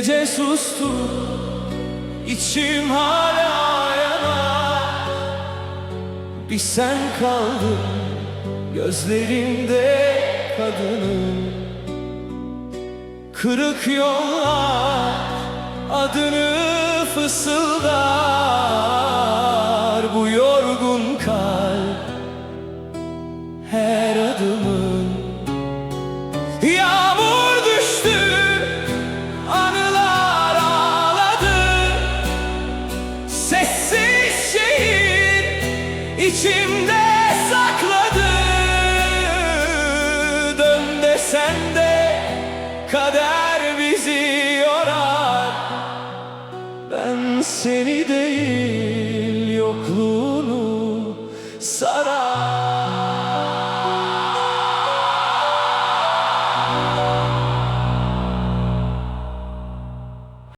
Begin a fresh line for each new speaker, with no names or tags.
Gece sustu, içim hala yanar. Bir sen kaldın gözlerimde kadının. Kırık yollar adını fısıldar. Bu yorgun kalp her adımın. Yağmur düştü, anılar ağladı. Sessiz şehir içimde sakladı. Dön desen de kader bizi yorar. Ben seni değil yokluğunu sarar.